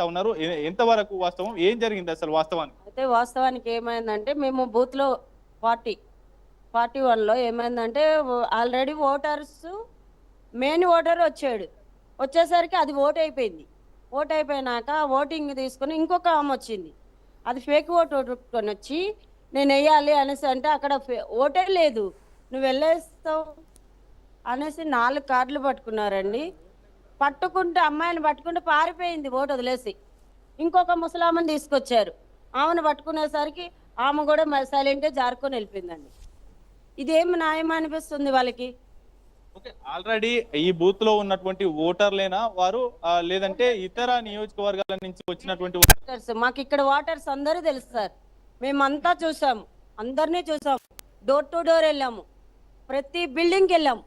ఉన్నారు. ఎంతవరకు వాస్తవం, ఏం జరిగింది అసలు వాస్తవానికి? అయితే వాస్తవానికి ఏమైందంటే మేము బూత్లో 41లో ఏమైందంటే ఆల్రెడీ మెయిన్ ఓటర్ వచ్చేసరికి అది ఓట్ అయిపోయింది. ఓట్ అయిపోయినాక ఓటింగ్ తీసుకుని ఇంకొక ఆమె వచ్చింది. అది ఫేక్ ఓటుకొని వచ్చి నేను వేయాలి అనేసి అంటే అక్కడ ఓటే లేదు, నువ్వు వెళ్ళేస్తావు అనేసి 4 కార్డులు పట్టుకున్నారండి. పట్టుకుంటే అమ్మాయిని పట్టుకుంటే పారిపోయింది ఓటు వదిలేసి. ఇంకొక ముసలామని తీసుకొచ్చారు, ఆమెను పట్టుకునేసరికి ఆమె కూడా సైలెంట్గా జారుకొని వెళ్ళిపోయిందండి. ఇదేం న్యాయం అనిపిస్తుంది వాళ్ళకి? ఆల్రెడీ ఈ బూత్ లో ఉన్నటువంటి ఓటర్లేనా వారు, లేదంటే ఇతర నియోజకవర్గాల నుంచి వచ్చినటువంటి ఓటర్స్? మాకు ఇక్కడ ఓటర్స్ అందరూ తెలుసు సార్, మేమంతా చూసాము, అందరినీ చూసాము, డోర్ టు డోర్ వెళ్ళాము, ప్రతి బిల్డింగ్కి వెళ్ళాము,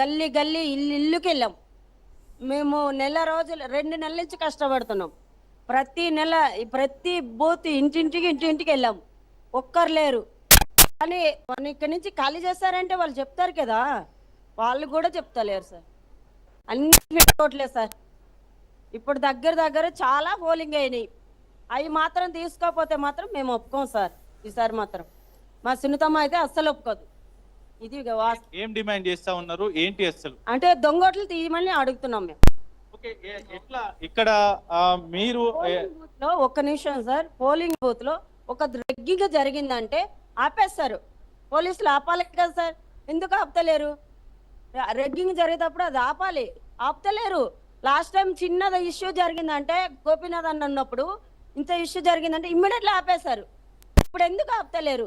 గల్లీ గల్లీ ఇల్లుకి వెళ్ళాము. మేము 2 నెలల నుంచి కష్టపడుతున్నాం. ప్రతి బూత్ ఇంటింటికి వెళ్ళాము, ఒక్కరు లేరు. కానీ వాళ్ళు ఇక్కడి నుంచి ఖాళీ చేస్తారంటే వాళ్ళు చెప్తారు కదా, వాళ్ళు కూడా చెప్తలేరు సార్. అన్ని ఓట్లే సార్. ఇప్పుడు దగ్గర చాలా పోలింగ్ అయినాయి. అవి మాత్రం తీసుకోకపోతే మాత్రం మేము ఒప్పుకోం సార్. ఈసారి మాత్రం మా సునీతమ్మ అయితే అస్సలు ఒప్పుకోదు. ఇది ఏం డిమాండ్ చేస్తా ఉన్నారు ఏంటి అసలు అంటే దొంగోట్లు తీయమని అడుగుతున్నాం మేము. ఇక్కడ మీరు ఒక్క నిమిషం సార్, పోలింగ్ బూత్ లో ఒక డ్రగ్గింగ్ జరిగిందంటే ఆపేస్తారు. పోలీసులు ఆపాలి కదా సార్, ఎందుకు ఆపుతలేరు? రెగ్గింగ్ జరిగేటప్పుడు అది ఆపుతలేరు. లాస్ట్ టైం చిన్నది ఇష్యూ జరిగిందంటే గోపీనాథ్ అన్న ఉన్నప్పుడు ఇంత ఇష్యూ జరిగిందంటే ఇమ్మీడియట్లీ ఆపేశారు. ఇప్పుడు ఎందుకు ఆపుతలేరు?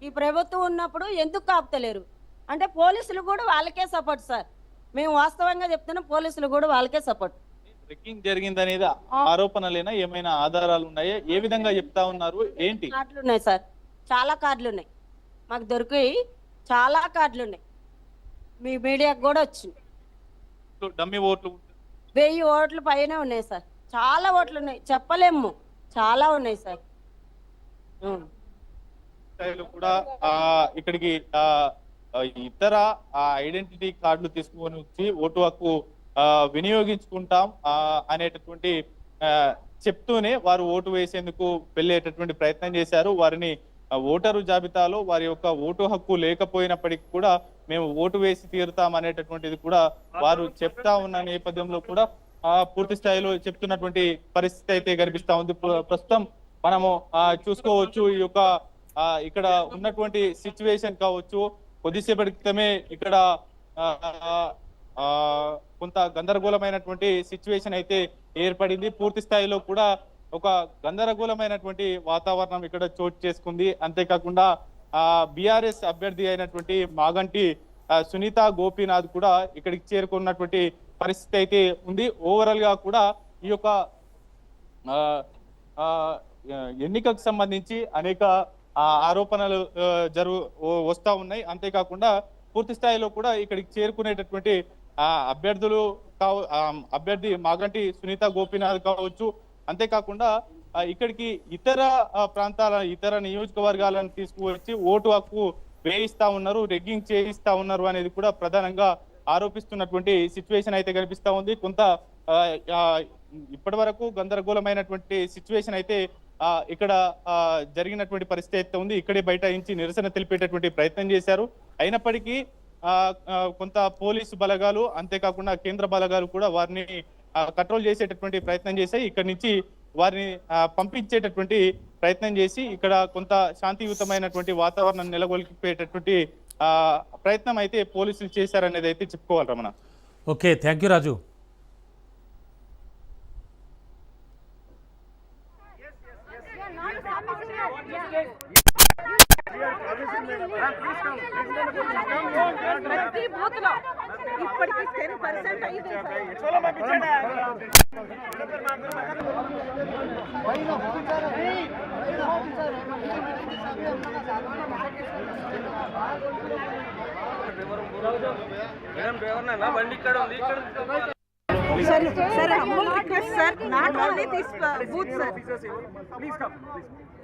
ఈ ప్రభుత్వం ఉన్నప్పుడు ఎందుకు ఆపుతలేరు? అంటే పోలీసులు కూడా వాళ్ళకే సపోర్ట్ సార్. మేము వాస్తవంగా చెప్తున్నాం, పోలీసులు కూడా వాళ్ళకే సపోర్ట్. రెగ్గింగ్ జరిగిందనేది ఆరోపణలేనా, ఏమైనా ఆధారాలు ఉన్నాయా? ఏ విధంగా చెప్తా ఉన్నారు ఏంటి? కార్డులు ఉన్నాయి సార్, చాలా కార్డులు ఉన్నాయి మాకు దొరికాయి, చాలా కార్డులు ఉన్నాయి. మీ మీడియాకు కూడా వచ్చింది. డమ్మీ ఓట్లు 1000 ఓట్ల పైన ఉన్నాయి సార్. చాలా ఓట్లు ఉన్నాయి, చెప్పలేము, చాలా ఉన్నాయి సార్. కూడా ఇక్కడికి ఇతర ఐడెంటిటీ కార్డులు తీసుకొని వచ్చి ఓటు హక్కు వినియోగించుకుంటాం అనేటటువంటి చెప్తూనే వారు ఓటు వేసేందుకు వెళ్ళేటటువంటి ప్రయత్నం చేశారు. వారిని ఓటరు జాబితాలో వారి యొక్క ఓటు హక్కు లేకపోయినప్పటికీ కూడా మేము ఓటు వేసి తీరుతాం అనేటటువంటిది కూడా వారు చెప్తా ఉన్న నేపథ్యంలో కూడా పూర్తి స్థాయిలో చెప్తున్నటువంటి పరిస్థితి అయితే కనిపిస్తా ఉంది. ప్రస్తుతం మనము చూసుకోవచ్చు ఈ యొక్క ఇక్కడ ఉన్నటువంటి సిచ్యువేషన్ కావచ్చు. కొద్దిసేపటి క్రితమే ఇక్కడ కొంత గందరగోళమైనటువంటి సిచ్యువేషన్ అయితే ఏర్పడింది. పూర్తి స్థాయిలో కూడా ఒక గందరగోళమైనటువంటి వాతావరణం ఇక్కడ చోటు చేసుకుంది. అంతేకాకుండా బీఆర్ఎస్ అభ్యర్థి అయినటువంటి మాగంటి సునీత గోపీనాథ్ కూడా ఇక్కడికి చేరుకున్నటువంటి పరిస్థితి అయితే ఉంది. ఓవరాల్ గా కూడా ఈ యొక్క ఎన్నికకు సంబంధించి అనేక ఆరోపణలు వస్తా ఉన్నాయి. అంతేకాకుండా పూర్తి స్థాయిలో కూడా ఇక్కడికి చేరుకునేటటువంటి అభ్యర్థి మాగంటి సునీత గోపీనాథ్ కావచ్చు, అంతేకాకుండా ఇక్కడికి ఇతర ప్రాంతాల ఇతర నియోజకవర్గాలను తీసుకువచ్చి ఓటు హక్కు వేయిస్తా ఉన్నారు, రెగ్గింగ్ చేయిస్తా ఉన్నారు అనేది కూడా ప్రధానంగా ఆరోపిస్తున్నటువంటి సిచ్యువేషన్ అయితే కనిపిస్తా ఉంది. కొంత ఇప్పటి వరకు గందరగోళమైనటువంటి సిచ్యువేషన్ అయితే ఇక్కడ జరిగినటువంటి పరిస్థితి అయితే ఉంది. ఇక్కడే బైఠాయించి నిరసన తెలిపేటటువంటి ప్రయత్నం చేశారు. అయినప్పటికీ కొంత పోలీసు బలగాలు అంతేకాకుండా కేంద్ర బలగాలు కూడా వారిని కంట్రోల్ చేసేటటువంటి ప్రయత్నం చేశాయి. ఇక్కడ నుంచి వారిని పంపించేటటువంటి ప్రయత్నం చేసి ఇక్కడ కొంత శాంతియుతమైనటువంటి వాతావరణం నెలకొల్పేటటువంటి ప్రయత్నం అయితే పోలీసులు చేశారనేది అయితే చెప్పుకోవాలి రమణ. ఓకే, థ్యాంక్ యూ రాజు. ప్రతి బూత్ లో ఇప్పటికి 10% అయింది. Sir, humble request, sir. Not only this booth, sir. Please come.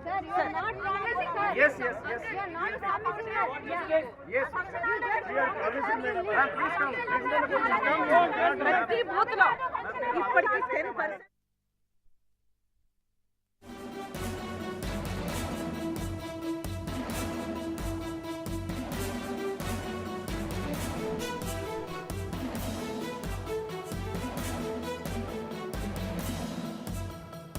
Sir, you are not promising us. Yes. You are not promising us. Yes. We are promising, madam. Please come. Prati booth lo ippadi 10%